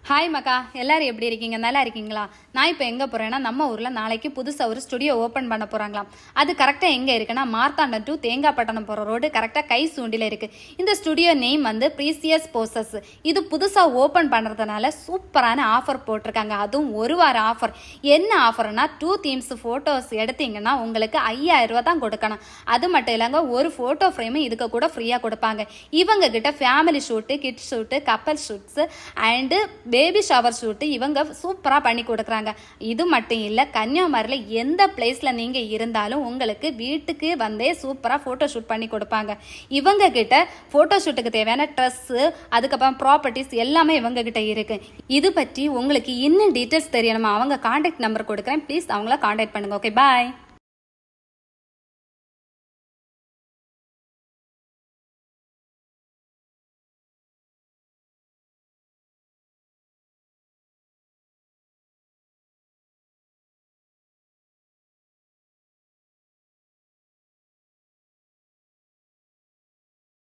Hi மக்கா, எல்லாரும் எப்படி இருக்கீங்க? நல்லா இருக்கீங்களா? நான் இப்போ எங்கே போகிறேன்னா, நம்ம ஊரில் நாளைக்கு புதுசாக ஒரு ஸ்டுடியோ ஓப்பன் பண்ண போகிறாங்களாம். அது கரெக்டாக எங்கே இருக்குன்னா, மார்த்தாண்டம் டு தேங்காய்பட்டணம் போகிற ரோடு கரெக்டாக கை சூண்டில் இருக்குது. இந்த ஸ்டுடியோ நேம் வந்து ப்ரீசியஸ் போசஸ். இது புதுசாக ஓப்பன் பண்ணுறதுனால சூப்பரான ஆஃபர் போட்டிருக்காங்க. அதுவும் ஒரு வார ஆஃபர். என்ன ஆஃபர்னா, 2 தீம்ஸ் ஃபோட்டோஸ் எடுத்தீங்கன்னா உங்களுக்கு 5000 ரூபா தான் கொடுக்கணும். அது மட்டும் இல்லைங்க, ஒரு ஃபோட்டோ ஃப்ரேமு இதுக்கு கூட ஃப்ரீயாக கொடுப்பாங்க. இவங்க கிட்ட family shoot, kids shoot, couple shoots and baby shower shoot இவங்க சூப்பராக பண்ணி கொடுக்குறாங்க. இது மட்டும் இல்லை, கன்னியாகுமரியில் எந்த பிளேஸில் நீங்கள் இருந்தாலும் உங்களுக்கு வீட்டுக்கு வந்தே சூப்பராக ஃபோட்டோ ஷூட் பண்ணி கொடுப்பாங்க. இவங்க கிட்ட ஃபோட்டோ ஷூட்டுக்கு தேவையான ட்ரெஸ்ஸு, அதுக்கப்புறம் ப்ராப்பர்ட்டிஸ் எல்லாமே இவங்க கிட்ட இருக்குது. இது பற்றி உங்களுக்கு இன்னும் டீட்டெயில்ஸ் தெரியணுமா? அவங்க கான்டாக்ட் நம்பர் கொடுக்குறேன், ப்ளீஸ் அவங்கள கான்டாக்ட் பண்ணுங்கள். ஓகே, பாய்.